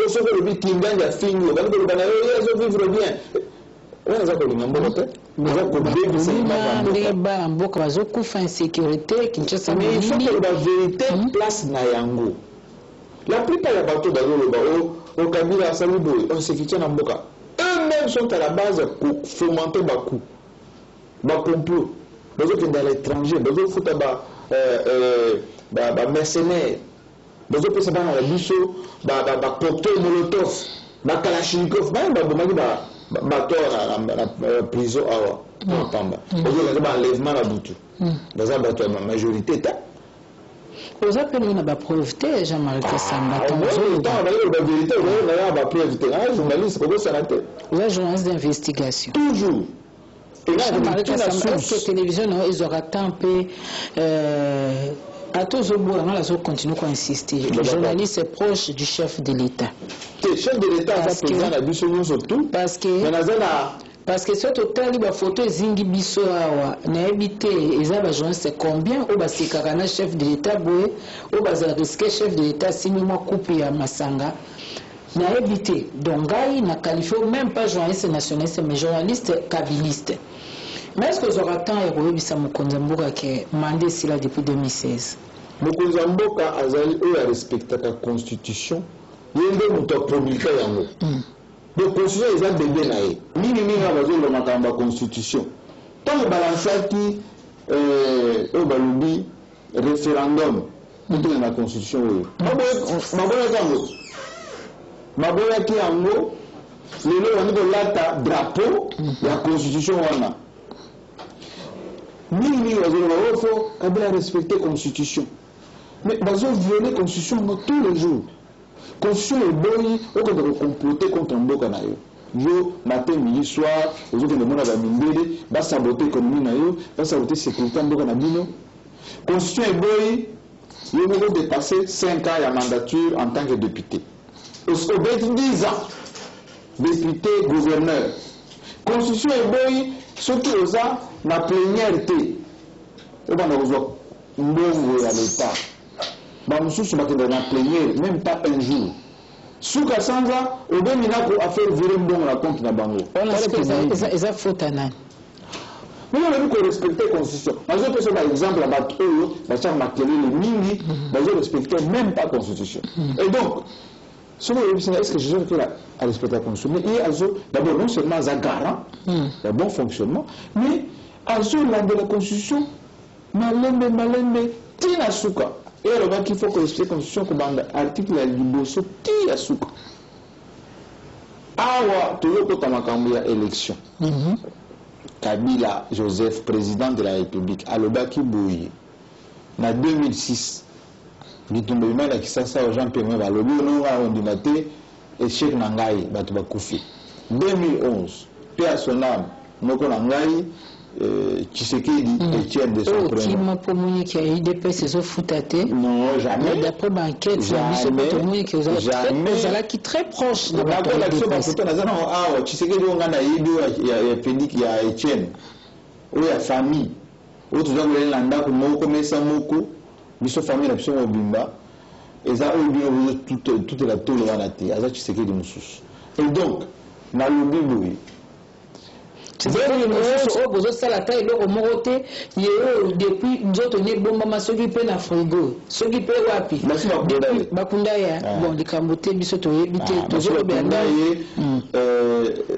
ce que le but Kingan a fini, on va vivre bien. On a pas une ambote. Mais il faut que la vérité place na yango. La plupart des bateaux au Kabila Salibo, on se tient en boca. Eux-mêmes sont à la base pour fomenter Bakou. Complot. Dans l'étranger, dans les mercenaires, dans les personnes dans la bicho, cocktail Molotov, Kalachnikov, même bateau à la prison à Pamba. Dans l'enlèvement à Boutou. Dans un bateau à la majorité. Vous appelez une preuve, Jean-Marie Kassamba. Vous êtes journaliste d'investigation. Toujours. Jean-Marie Kassamba, est-ce que la télévision, ils auront tant peu. À tous au bout, on continue à insister. Le journaliste est proche du chef de l'État. Le chef de l'État a président la biso surtout. Parce que ce total, il y a photo zingi biso awa na habité ils ont besoin c'est combien au bas c'est carana chef de l'État boé au bas risqué chef de l'État si moi coupé à Masanga na habité donc gars na qualifié même pas journaliste nationaliste mais journaliste kabiliste. Mais est-ce que vous aurez tant héros bisa Mokonza Mboka qui mandé cela depuis 2016? Mokonza Mboka azali a respecté la constitution. Yende muto promulgué yango. Donc constitution est un bébé naé. Nini a besoin de la constitution. Tant que balansaki au balubi référendum dans la constitution. Maboya ki yango lelo wani ko lata drapeau la constitution wana. Nini faut Kabila respecter la constitution. Mais ils ont violé la constitution tous les jours. La constitution est bonne, on doit comploter contre un Mboka na yo. Yo, matin, midi, soir, les autres monde va mindele, va saboter l'économie na yo, va saboter la sécurité Mboka na bino. La constitution est bonne, yo faut dépasser 5 ans de mandature en tant que député. Au bout de 10 ans, député, gouverneur. La constitution est bonne, surtout aux ans, la plénière était. On va nous voir, mbongo ya l'État. Bamususu bakenda na plénière, même pas un jour. Souka Sanza, au Bénina pour faire virer mbongo la compte na bango. Ils ont faute à nan. Nous avons respecté la constitution. Nous avons par exemple la bataille, les mini, nous avons respecté même pas la constitution. Et donc, est-ce que je veux respecter la constitution? Mais il y a d'abord non seulement un garant, un bon fonctionnement, mais la constitution, malembe, tina souka. Et alors qu'il faut que respecter la constitution comme article la liboso tia souka. Awa toujours quand on a élection. Kabila Joseph, président de la République, alobaki boye. En 2006, il tombe mal à Kisasa aux gens payés par le bureau on dit échec nangai batu bakufi. 2011, paix à son âme, noko nangai Tshisekedi Etienne de son prénom. Qui m'a promis qu'il y a eu des PC au foutaté. Non, jamais. D'après l'enquête, jamais. Qui très proche de la l'action de photo nazana ah Tshisekedi ngana yibi ya Félix ya Etienne. Ou ya famille. Ou tu dois aller landa ko moko mesa moko. Biso famille na biso mobimba. Eza oyo toute la tole wana te. Aza Tshisekedi mususu. Et donc na lobi boyi. Depuis nzoto ne bomba masoki pe na frigo soki pe wapi bakunda ya bon likambote biso to yebite to benda ye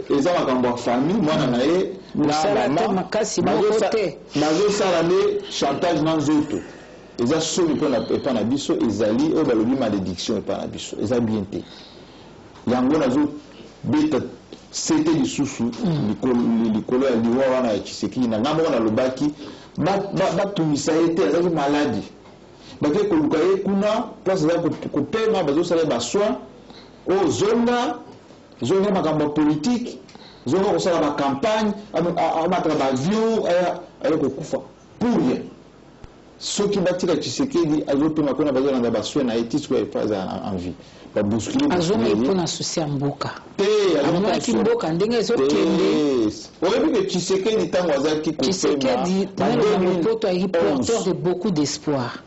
eza makambo famille mwana na ye na makasi mokote nazo sala ne chantage na nzoto eza soli pe na biso ezali o balobi malédiction pe na biso eza bien te yango nazo beta c'était du sousou likolo ya liwa wana ya Tshisekedi na ngambo na lobaki batumisa ete azaki maladi bake koluka ye kuna place za kopema bazosala basoin o zonga makambo politique zonga kosala bacampagne amataka baavion aya kokufa pour rien soki batika Tshisekedi azopema kuna bazolanda basoin na ye tisiko efaza en vie azonga ipona susi ya mboka amonaki mboka ndenge ezokende oyebi ke Tshisekedi ntango azalaki Tshisekedi na lopoto ayaki porteur de beaucoup d'espoir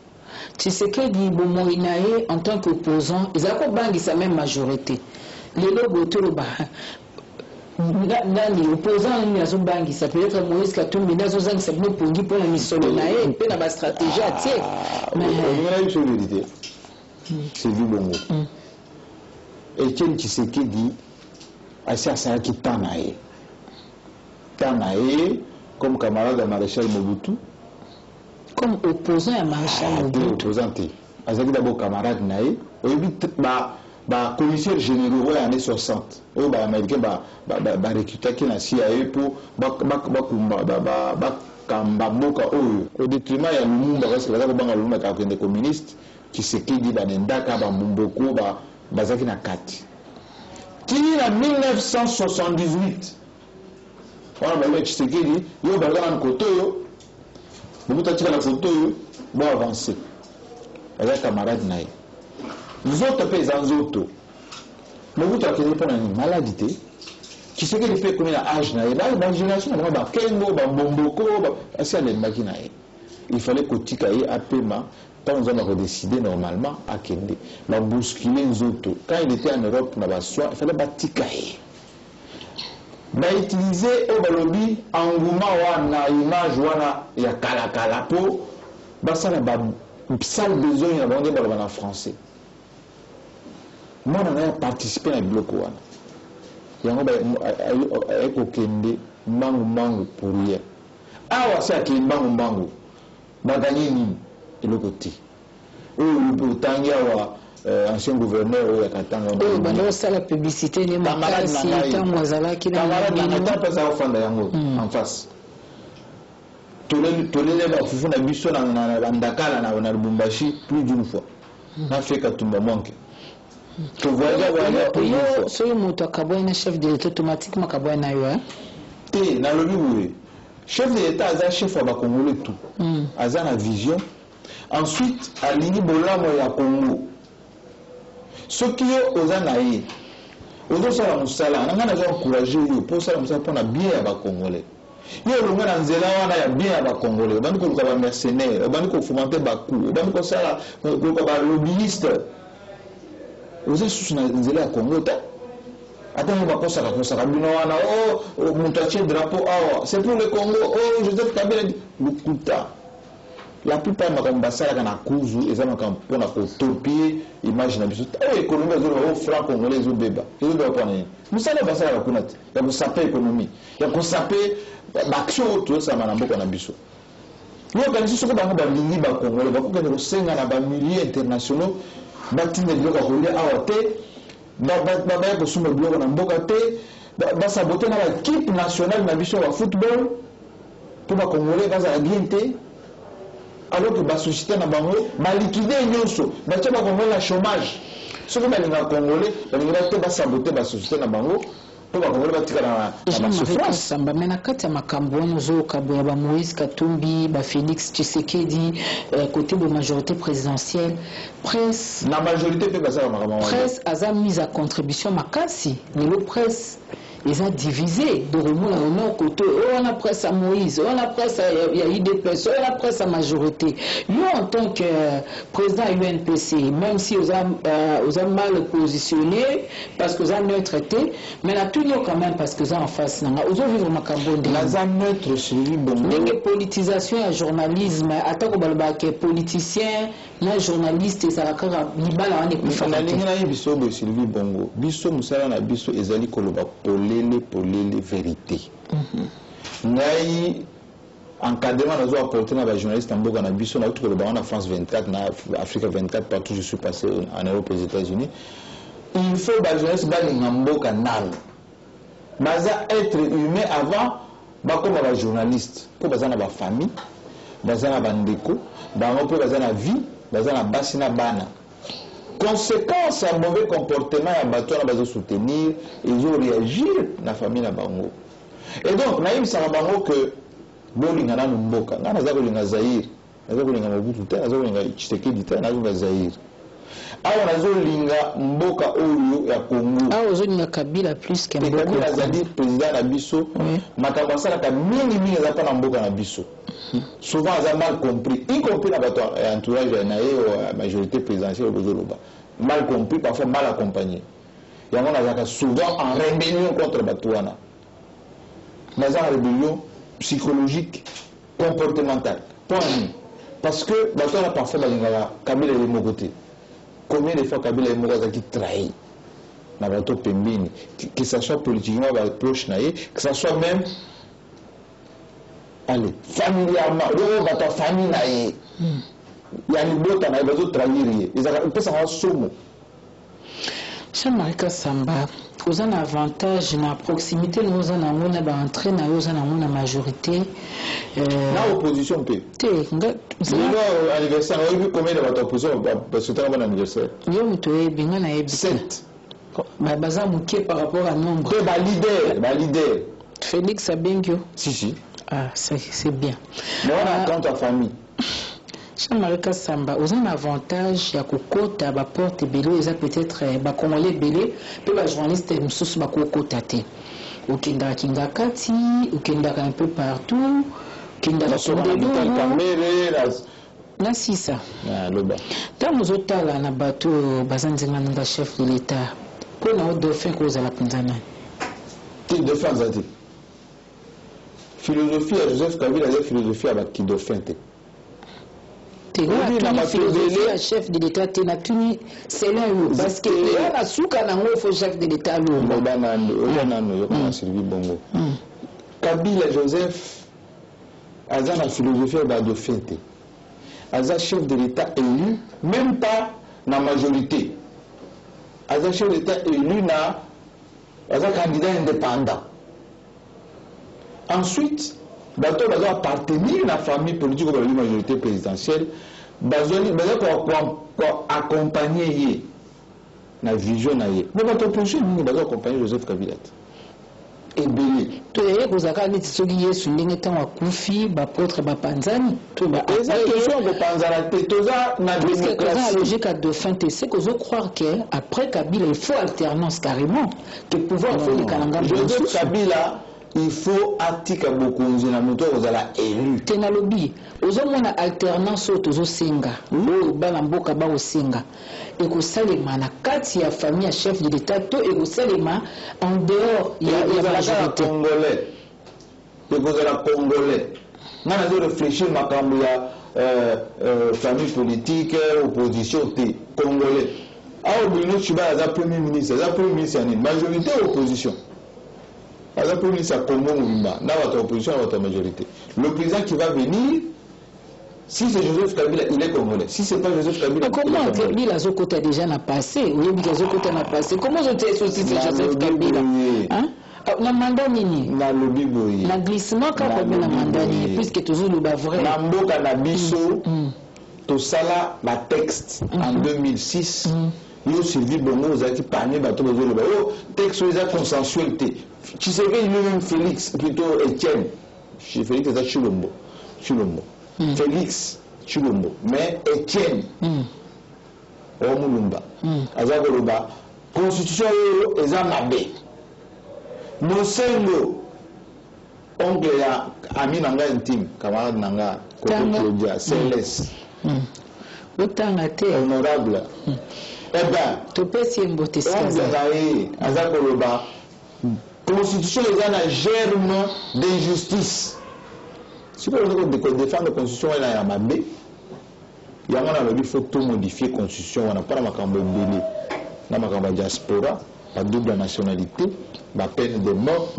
Tshisekedi bomoi na ye en tant qu'opposant ezako bangisa même majorité lelo botolo ba nani opposant ni azobangisa peut-être Moïse Katumbi nazozangisa bino pongi mpona misolo na ye mpe na bastratégie atie mais vérité c'est du bongo Etienne Tshisekedi asi asalaki temps na ye comme camarade à Maréchal Mobutu comme opposant à Maréchal Mobutu azalaki d'abord camarade na ye oyebi ba commissaire généraux en année 60 oyo ba américain ba recrutaki na CIA pour bakamba mboka oyo au détriment ya Lumumba parce que baza kobanga Lumumba kakende communiste Tshisekedi banendaka bambumboko bazalaki na kati kini na 1978 wana baloba Tshisekedi yo balaka na koto oyo Mobutu atika na foto oyo bo avancer aza camarade na ye nzoto mpe eza nzoto Mobutu akende mpona nini maladi te Tshisekedi mpe ekomi na age na ye bagénération na bango bakengo bambomboko asi alembaki na ye il fallait kotika ye apema ntango nzambe akodécide normalement akende babouscule nzoto quand il était en Europe na basoin il fallait batika ye bautilize oyo balobi engouement wana image wana ya kalakala mpo basala basale besoin na bango nde baloba na français mwana na ye participe na biloko wana yango ekokende mbangu pour rien awa si akende mbangu baganye nini eloko te oyo otangi awa ancien gouverneur oyo akatanga oyo banda osala publicité ne makasi ntango azalaki na nanga mpe aza kofanda yango en face tolele bafufu na biso na bandakala na Lubumbashi plus d'une fois na feka tumba mwanke yo soki moto akabwai na chef de l'état automatiquement akabwai na yo te nalobi boye chef de l'état aza chef ya bakongole tout aza na vision ensuite alingi bolamo ya Congo soki yo oza na ye ozosala mosala nanga naza encourage yo mpo osala mosala mpona bien ya bakongole yo olonga na nzela wana ya bien ya bakongole obandi koluka bamercenaire obandi kofomante baku obandi kosala koluka balobbyiste oza susu na nzela ya Congo te ata mo bakosaka bino wana moto atie drapeau awa c'est pour le Congo Joseph Kabila lukuta la plupart ya makambo basalaka na kuzu eza makambo mpona kotorpiller image na biso oyo économie ezoloba franc congolais ezobeba mpona nini mosala basalaka kuna te ya kosape économie ya kosape baaction oyo tozosama na mboka na biso yokanisi soki bango balingi bakongole bakokende kosenga na bamilie internationaux batinda biloko ya kolia awa te baya kosumba biloko na mboka te basabote na baéquipe nationale na biso ya football mpo bakongolais bazala bien te alors que basociété na bango balikide nyonso batia bakongolais na chômage soki balingaka congolais balingi bate basabote basociété na bango mpo bakongolais batikala na basouffrance me na kati ya makambo wana ozoyoka ya bamoïse katumbi bafélix tshisekedi côté de majorité présidentielle presse na majorité mpe basala makambo presse aza mise à contribution makasi lelo presse ils ont divisé de remous à côté. On a presse à Moïse, on a presse à IDPS, on a presse à majorité. Nous, en tant que président UNPC, même si vous avez mal positionné, parce que vous avez neutre traité, mais là, tout quand même parce que vous avez en face. Vous avez vivre ma carbone. Vous avez neutre suivi bon. Les politisation et journalisme, attaque au politicien, les journalistes, et ça va faire l'ibala on est plus fort. Biso Sylvie Bongo, biso musala na biso ezali koloba polele vérité. Ngai encadrement nazo apporter na ba journaliste en mboka na biso na tout koloba na France 24 na Afrique 24 partout je suis passé en Europe aux États-Unis. Il faut ba journaliste balinga mboka nal. Baza être humain avant bakoma ba journaliste po baza na ba famille, baza na bandeko, bango pe baza na vie, baza na basi na bana. Conséquence à mauvais comportement à bateau na bazo soutenir ils ont réagi na famille na bango et donc naïm ça bango que bolinga na mboka ngana za kolinga Zaïre nazo kolinga Mobutu te nazo kolinga Tshisekedi te nazo kolinga Zaïre awa nazo linga mboka oyo ya Congo awa ozolinga Kabila plus que mboka Kabila zali président na biso makambo asala ka mingi za pa na mboka na biso souvent ils ont mal compris, y compris dans votre entourage la majorité présidentielle mal compris, parfois mal accompagné. Il y a souvent en rébellion contre Batouana. Mais en rébellion psychologique, comportementale. Parce que Batouana parfois Kabila est de mon côté. Combien de fois Kabila est mort qui trahit dans Batou Pembini, que ce soit politiquement proche, que ce soit même allez, familièrement, le famille naïe. Il y a une botte à Batou trahir. Ils peuvent savoir somme. Jean-Marie Samba, vous avez un avantage dans la proximité, nous avons un entrée, nous avons une majorité. Dans l'opposition, peut. Anniversaire, on a vu combien de votre opposition parce que c'est un bon anniversaire. 7. Par rapport à nombre. Leader. Félix Abengio. Si. Ah, c'est bien. Mais on a compte en famille. Jean-Marie Samba, vous avez un avantage, il y a côté à la porte belé, ils ont peut-être Congolais belé, puis les journalistes sont à côté. Au Kenda Kingakati, au Kenda un peu partout, Kenda sur des na si ça. Dans nos hôtels, on a bateau, le chef de l'État. Pour nous, dauphin cause à la Punzana. Quel dauphin ça dit? Philosophie à Joseph Kabila, la philosophie à qui dauphin. La philosophie à chef de l'État, c'est là où. Parce que là, la souka n'a pas chef de l'État. Kabila Joseph a la philosophie à dauphin. Aza chef de l'État élu, même pas dans la majorité. Aza chef de l'État élu, Aza candidat indépendant. Ensuite, Bato va appartenir à la famille politique de la majorité présidentielle, pour accompagner la vision. Mais votre projet, nous va accompagner Joseph Kabila. Et bien, tu es aux accords sur les temps à Koufi, Bapotre, Bapanzani. Tu as la logique à dauphin, c'est que je crois qu'après Kabila, il faut alternance carrément. Que pouvoir faire les Kalanga. Joseph Kabila, il faut attirer beaucoup de moto aux élus. Tenalobi, aux hommes on a alternance aux Singa, au Balamboka ba au Singa. Et que Salema na kati ya famille chef de l'État, et que Salema en dehors il y a la majorité congolais. Et que la congolais. On a réfléchir ma famille politique, opposition, congolais. Ah, Bruno Chiba, la premier ministre, majorité opposition. Par exemple, le ministre Congo Moumba, dans votre opposition, dans votre majorité. Le président qui va venir, si c'est Joseph Kabila, il est congolais. Si ce n'est pas Joseph Kabila, comment Kabila Zokota déjà n'a passé? Oui, Zokota n'a passé. Comment je t'ai associé c'est Joseph Kabila? Na mandat nini? Na lobby boye. Na glissement quand on na mandat nini? Puisque toujours le bas vrai. Na mboka na biso, to sala la texte en 2006. Il y a suivi Bongo, vous avez parlé de le texte consensuel. Tu sais que lui-même Félix, plutôt Étienne, Félix est Chulombo. Félix Chulombo, mais Étienne Omulumba. Azagoloba, constitution est un mabé. Mosengo, oncle ya ami nanga intime, camarade nanga, Claudia, Céleste. Honorable. Eh bien, la constitution est un germe d'injustice. Si vous voulez défendre la constitution, il faut tout modifier la constitution. On n'a pas la diaspora, la double nationalité, la peine de mort.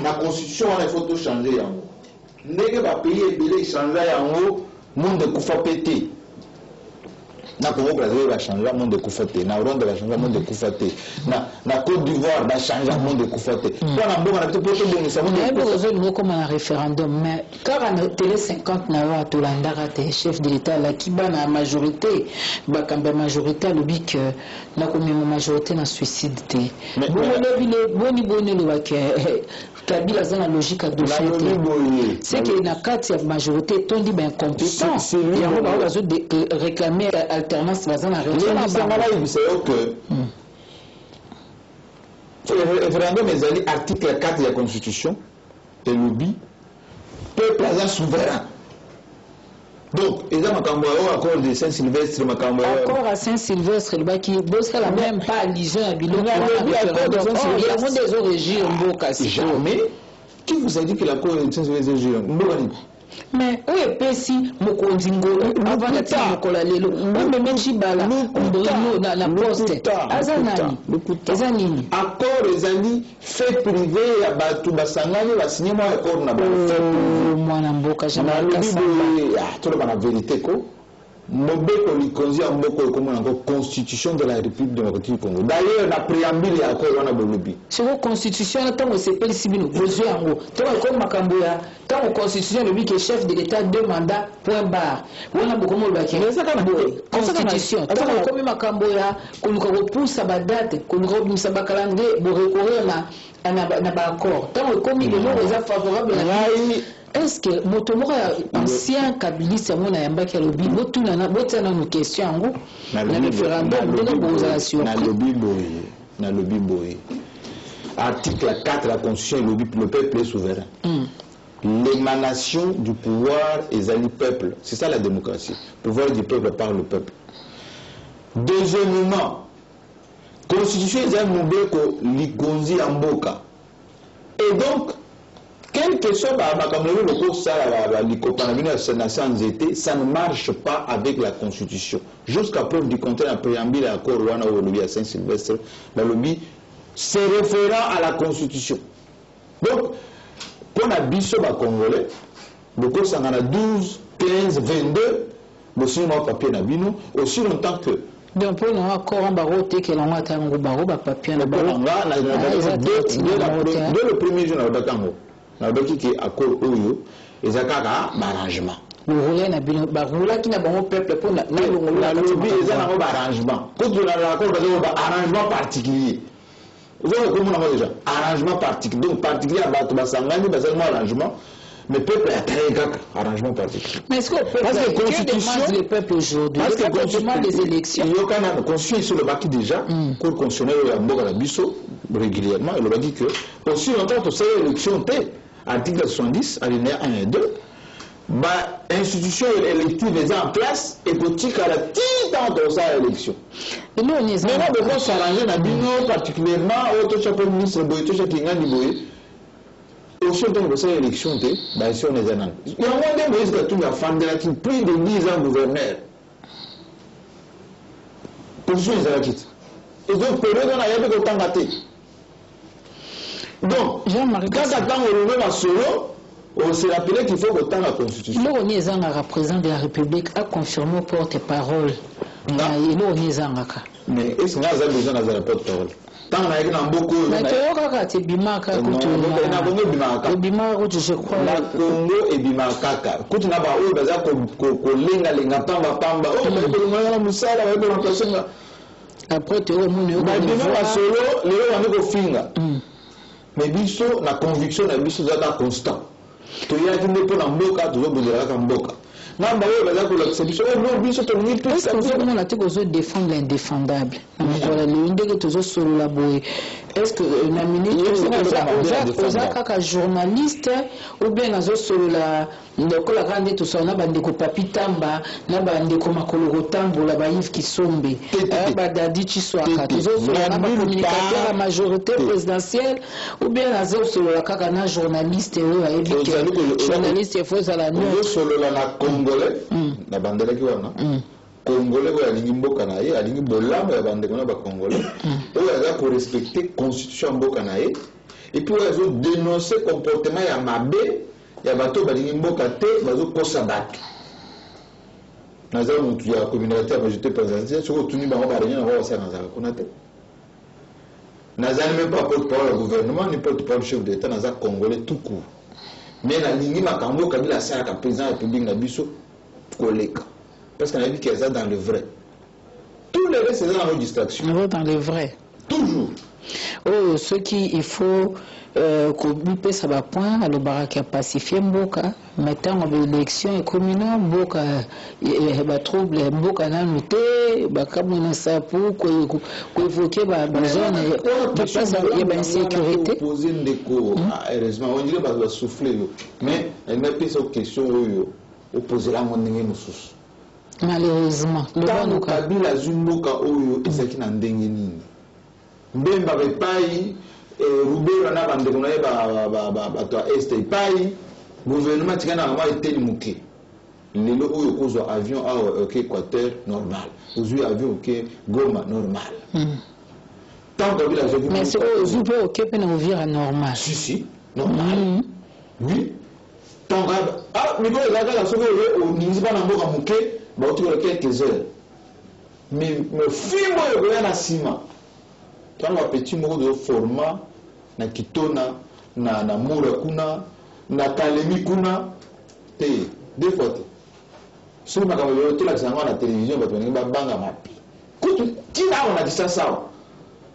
La constitution, il faut tout changer. N'est-ce pas payer et changer en haut, le monde est pété. Na Congo Brazzaville va changer le monde de Koufate, na Rwanda va changer le monde de Koufate, na Côte d'Ivoire va changer le monde de Koufate. Pour la Bourg, on a tout pour tout le monde. Mais comme un référendum, mais car on a télé 50 nawa to landara te chef de l'État la kiba na majorité, ba kamba majorité le bic na comme majorité na suicide te. Boni le wak Kabila a la logique à dauphin. C'est que na kati ya majorité ton dit ben compétent. Il y a un réclamer alternance dans la région. Le référendum est article 4 de la Constitution et lobby peuple aza souverain. Donc, il y a un accord de Saint-Sylvestre, accord à Saint-Sylvestre, le baki, bosse la même pas allusion à Bilon. Jamais. Qui vous a dit que l'accord de Saint-Sylvestre est géré? Mais où est Pessi, Mokonzingolo, avant la tia Mokola Lelo, même Menchibala, Mboino, la poste, Azanani, Azanini. Accord les amis, fait privé, à Batou Bassangani, va signer mon accord n'a pas fait. Moi, Namboka, jamais tout le monde a vérité, quoi. Mobeko likonzi en boko comme la constitution de la République démocratique du Congo. D'ailleurs, la préambule est encore on a bolobi. C'est la constitution tant que c'est pas ici bien besoin en gros. Tant comme Makamboya, tant que constitution le que chef de l'État 2 mandats point barre. On a beaucoup de baki. Mais ça quand constitution. Tant comme Makamboya, qu'on nous repousse à la date, qu'on nous repousse à calendrier pour recourir na ba accord. Tant comme il est favorable est-ce que motomora ancien kabiliste mona yambaki alobi botuna na botana no question yango na référendum de l'opposition na lobi boy article 4 de la constitution lobi le peuple est souverain. L'émanation du pouvoir est du peuple, c'est ça la démocratie, le pouvoir du peuple par le peuple. Deuxièmement, constitution est un mobeko likonzi amboka et donc quel que soit ça ne marche pas avec la Constitution. Jusqu'à preuve du contraire, la préambule à l'accord à Saint-Sylvestre, le lobby, c'est référent à la Constitution. Donc, pour la biso congolais, le cours ça en a 12, 15, 22, aussi mon papier nabino, aussi longtemps que. Donc pour nous encore un barreau que l'on a tango barreau papier na barreau. Dès le premier jour na Bakango. Na doki ki accord oyo ezakaka arrangement. Le rouler na bino ba rouler ki na bango peuple pour na la lobby ezana ba arrangement. Quand tu la accord ba arrangement particulier. Vous avez comment on déjà arrangement particulier. Donc particulier ba to basangani ba seulement arrangement. Mais peuple a très arrangement particulier. Mais est-ce que le constitution le peuple aujourd'hui parce que demande des élections. Il y a quand même constitution sur le baki déjà cour constitutionnelle à Mboka biso régulièrement il a dit que aussi longtemps que ces élections article 70, alinéa 1 et 2, institution élective est en place et politique à la temps de sa élection. Maintenant, on devrait s'arranger dans le particulièrement au chapeau ministre Boyeto Chakingani Boye. Aussi, on devrait faire l'élection, si on est un an. Il y a un moment donné, il y a plus de 10 ans gouverneur. Position est à la quitte. Et donc, période, on a eu autant gâté. Donc, quand attend au nouveau solo, on s'est rappelé qu'il faut autant la Constitution. Le président de la République a confirmé au porte-parole. Mais est-ce qu'on a besoin de la porte-parole? Tant on a eu beaucoup de mais tu as dit Bimaka, je crois. La Congo et Bimaka. Quand on a eu besoin de pamba. Après, tu as mais biso la conviction na biso zaka constant to ya kinde pour na mboka to bozela ka mboka na mbawe baza ko la biso no biso to ni tout ça on a été défendre l'indéfendable voilà le ndenge tozo solo la boy est-ce que na minute oza kaka journaliste ou bien nazo solo la ndeko la grande to sona bande ko papitamba na bande ko makolo tambola ba Yves Kisombe ba Dadi Chiswaka tozo solo na ba communicateur la majorité présidentielle ou bien nazo solo la kaka na journaliste ou journaliste faut ça la no solo la congolais na bandela ki wana congolais ko alingi mboka na ye alingi bolamo ya bandeko na ba congolais oyo aza ko respecter constitution mboka na ye et puis oyo dénoncer comportement ya mabe ya bato balingi mboka te bazo kosa bato naza mutu ya communauté ya majorité présidentielle soko tuni bango barenye na ba sana nazaka kuna te naza même pas porte-parole du gouvernement ni porte-parole du chef de l'État naza congolais tout court mais na lingi makambo kabila sala ka président de la République na biso koleka parce qu'on a dit qu'il y a dans le vrai. Tout le reste c'est dans nos distractions. Dans le vrai. Toujours. Oh, ce qui il faut que ça va point à le baraka pacifier mboka maintenant l'élection et communale mboka ba trouble mboka na lutter ba kamona ça pour ko évoquer ba zone il y a ba insécurité poser ndeko heureusement on dirait ba souffler mais elle m'a posé une question opposer la mondenge mususu malheureusement le bon kabila zumboka oyo ezaki na ndenge nini mbemba bepai Rubera na bande kuna bato ya este epai gouvernement tikana na mwa eteli muke lelo oyo kozwa avion awa ok Équateur normal ozwi avion ok Goma normal tant que la jeune mais c'est ozwi pe ok pe na ovira normal si normal oui tant mais quand la gars soki oyo ninzi bana mboka muke bauti ko quelques heures mais fimbo yo koya na sima tant wa petit moko de format na kitona na mura kuna na kalemi kuna te deux fois te sur ma caméra tu la sanga na télévision bato ba banga mapi kutu tina on a dit ça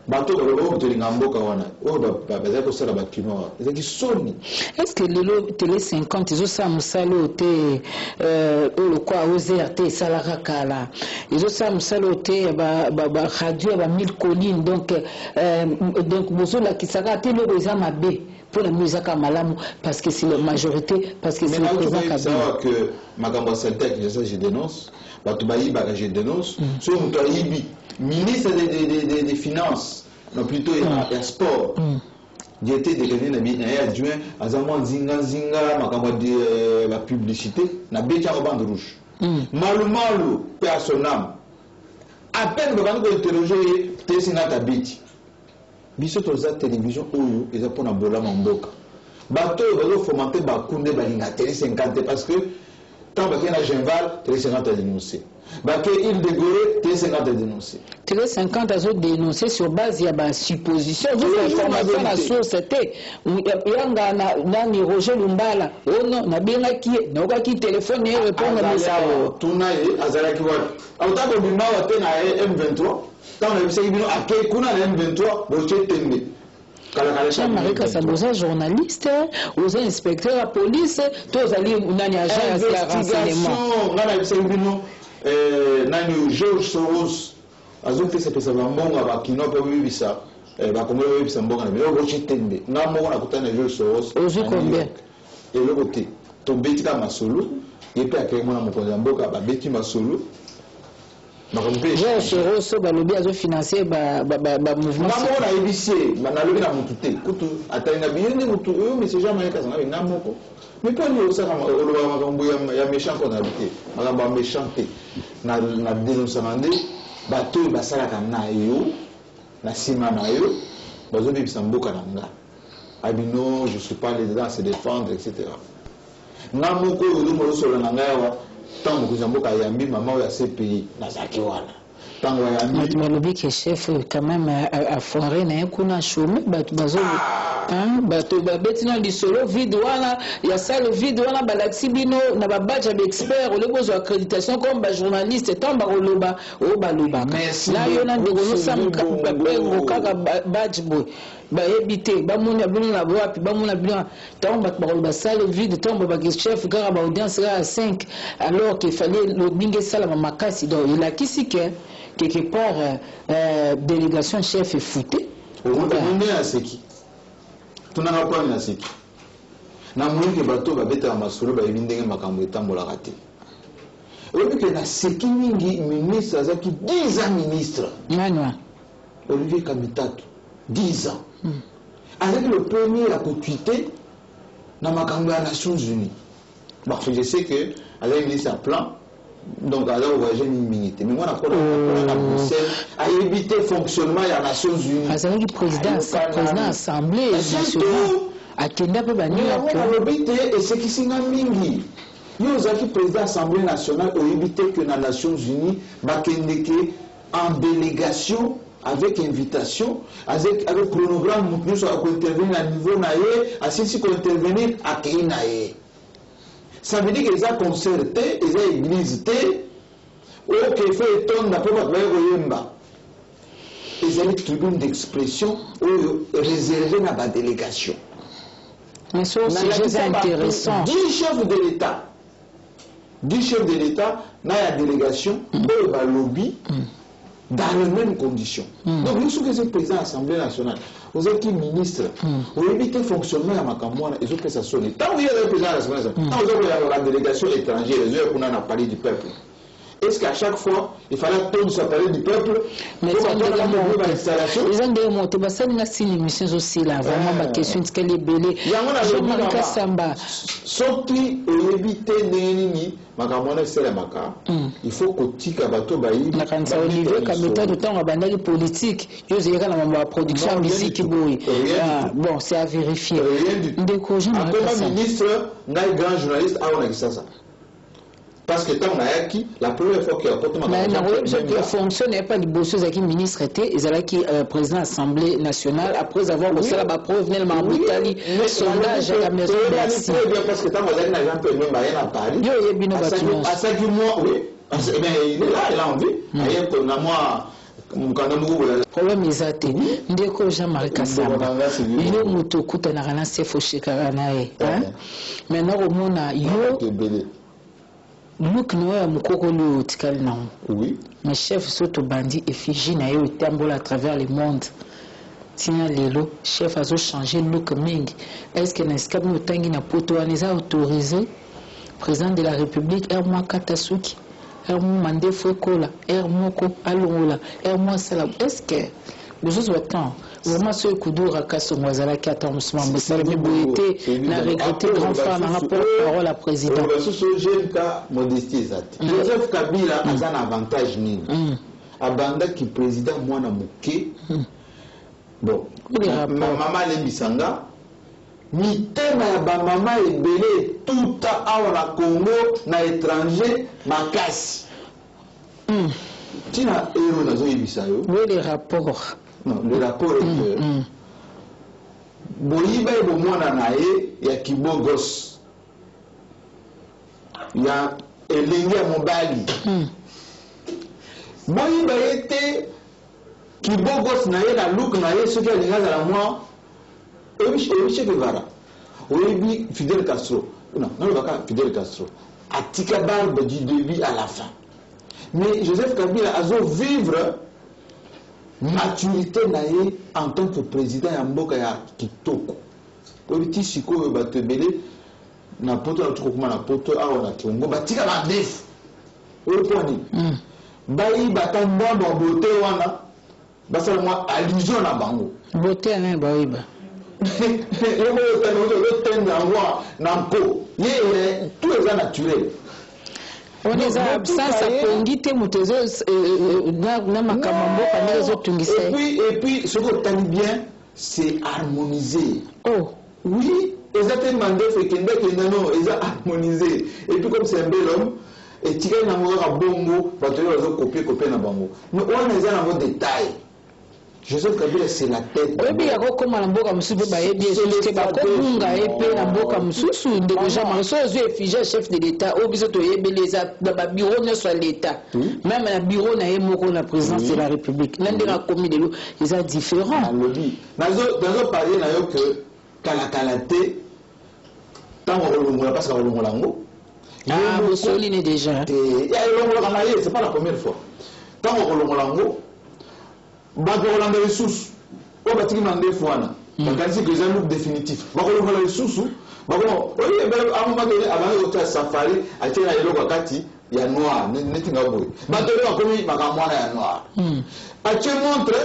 bato ko to lingamboka wana o ba ko sala ba kino ezaki soni est-ce que le télé 50 ils ont ça musalo te le quoi oser te salaka kala ils ont ça musalo te ba radio ba 1000 collines donc bozo la kisaka te le rosa mabe pour la musique à malamu parce que c'est la majorité parce que c'est le président Kabila savoir que makambo Celtic je dénonce bato bayiba je dénonce so muto ayibi ministre des finances non plutôt et sport j'étais devenu un adjoint à zaman zinga makambo de la publicité na betia au bande rouge malu personnel à peine quand on interroger tesina tabiti biso toza télévision oyo eza pona bola mboka bato bazo fomenter bakunde balinga télé 50 parce que tant que na Genval télé 50 a dénoncé baké il de Gorée télé 50 a dénoncé télé 50 a dénoncé sur base ya ba supposition de information la société yanga na ni Roger Lumbala oh non na bien qui na ka ki téléphone et répondre à ça tuna ye azalaki wapi autant bimba wa te na M23 tant na bisaki bino akei kuna na M23 bo tembe Jean-Marie Kassabosa, journaliste, aux inspecteurs à police, tous allés nani agent à renseignement. Nani George Soros, azo fait cette personne mbonga ba kino pa bibisa, ba komwe bibisa mbonga na bino bochi tembe. Na mbonga na kutana George Soros. Ozu combien? Et le côté, to betika masolo, et puis akay mona mokonza mboka ba beti masolo. George Soros balobi azo financer ba mouvement. Na mona ebisier, na lobi na mututé. Kutu atanga biyende mutu, mais c'est jamais ka sanga na moko. Mais pas lui aussi ya méchant qu'on a habité magamba méchanté na dénoncer mandé bato basalaka na yo na sima na yo bazo bibisa mboka na nga abino je suis pas là à se défendre etc. Na moko yo mo solo na nga wa tango ko mboka yambi mama ya CPI na zaki wana tango yambi malobi que chef quand même a foré na kuna chômé bato bazo bato babeti na lisolo vide wana ya salle vide wana balaxi bino na ba badge d'expert ole bozo accréditation comme ba journaliste tamba koloba o baloba la yo na ndeko sam kaka badge boy ba ebité ba mona bino na boapi ba mona bino tamba ba salle vide tamba ba chef kaka ba audience à 5 alors qu'il fallait le binge sala makasi donc il a kisi que quelque part délégation chef est fouté on est à seki tunanga kwa na seki na mwingi bato babeta masolo ba ebindenge makambo etambolaka te obi ke na seki mingi ministre azaki 10 ans ministre Manuel Olivier Kamitatu 10 ans avec le premier à tweeter na makambo ya Nations Unies parce que je sais que avec ministre à plan donc alors voyager une minute mais moi na Bruxelles a évité fonctionnement ya Nations Unies azali président assemblée akenda pe ba New York lobité et ce qui singa mingi yo zaki président assemblée nationale a évité que na Nations Unies bakendeke en délégation avec invitation avec chronogramme nous soit intervenir à niveau naé asisi ko intervenir à Keinaé. Ça veut dire qu'ils ont concerté, ils ont église, ou qu'ils font étonner d'après votre yemba. Et une tribune d'expression réservée à la délégation. Mais c'est aussi intéressant. 10 chefs de l'État. 10 chefs de l'État, dans la délégation, eux, le lobby, dans les mêmes conditions. Donc, nous sommes les présidents de l'Assemblée nationale, vous êtes ministre, vous évitez le fonctionnement à Makamouana, ils ont fait ça sonner. Tant que vous êtes le président de l'Assemblée nationale, tant que vous avez la délégation étrangère, les heures qu'on a parlé du peuple. Est-ce qu'à chaque fois, il fallait attendre sa parler du peuple? Mais ils ont démonté, ça n'a pas l'émission aussi là, vraiment ma question est qu'elle est belée. Jean-Marie Kassamba. Sorti et éviter Néni, Makamouana c'est la Maka. Il faut que Tika Bato Baï. Nakansa Olivier Kameta de temps à bandali politique, je sais que la production musique boy. Bon, c'est à vérifier. Rien du tout. Après, ministre, n'a grand journaliste, on a dit ça. Parce que tant que la première fois qu'il y a apporté ma mais fonction n'est pas du bossu qui ministre était, ils allaient qui président de l'Assemblée nationale après avoir reçu la preuve nellement brutali sondage à la maison de Bercy. Parce que tant que n'a jamais pu même rien à Paris. Yo yebino bâtiment. À 5 mois, oui. Il est là, il a envie. Ailleurs qu'on a moi. Problème exact. Ndeko Jean-Marie Kassamba. Yo muto kuta na kana sefo shikara nae. Maintenant au monde yo Look Noé Mukoko le Tikal non. Oui. Mes chefs sont bandits effigie na yo tambola à travers le monde. Tina lelo chef a changé look ming. Est-ce que n'escape no tangi na poto aneza autorisé président de la République Ermoi Katasuki, Ermoi Mandé Fokola, Ermoko Alongola, Ermoi Salam. Est-ce que les autres temps vraiment ce coup d'eau à Kassongwazala qui attend Moussama Moussalami Bouété n'a regretté grand frère n'a pas parole à président. Ce jeune cas modestie Joseph Kabila a un avantage nini. Abanda qui président moi na Mouké. Bon, maman Lembisanga mitema ya ba mama ebele tout à la Congo na étranger makasi. Tina ero nazo yebisa yo. Oui, les rapports. Non, le rapport est que Boyiba et Bomona Nae, il y a Kibogos, il y a Elengia Mobali. Boyiba était Kibogos Nae, la look Nae, ce qui a l'ingaz à la moi, Ebiche Guevara, Oyebi Fidel Castro. Non, non, pas Fidel Castro. Atika Barbe du début à la fin. Mais Joseph Kabila a dû vivre maturité naïe en tant que président ya mboka ya kitoko politi sikoyo bato ebele na poto na tukokuma na poto awa na Congo batika bandefu oyo poni bayi batanda ba bote wana basala mwa allusion na bango bote na bayiba yo tano tenda ngwa na nko ye tout est naturel. On est à absence à Pongite Moutezo na makamambo pendant les autres et puis ce que tu as dit bien c'est harmonisé. Oh oui, exactement des fait que non ils ont harmonisé et puis comme c'est un bel homme et tu as un bongo va te copier na bango. Mais on est dans un détail. Joseph Kabila c'est la tête. Oui, il y a comme la mboka mususu ba yebi c'est ba ko bunga epé na mboka mususu de Jean-Marie Sozo effigie chef de l'État au biso to yebi les ba bureau ne soit l'État. Même na bureau na yemoko na présidence de la République. N'endera commis de l'eau, ils sont différents. Dans parler na yo que kalakalate tant on le passe à Longolango. Ah, Mussolini déjà. C'est pas la première fois. Tant on Longolango bakolanda lisusu o batiki mande fwana bakanisi que c'est un look définitif bakolanda lisusu bako oye bele amumatele abanga yota safari atena eloko akati ya noir neti ngaboy batole bakomi makamwana ya noir atie montre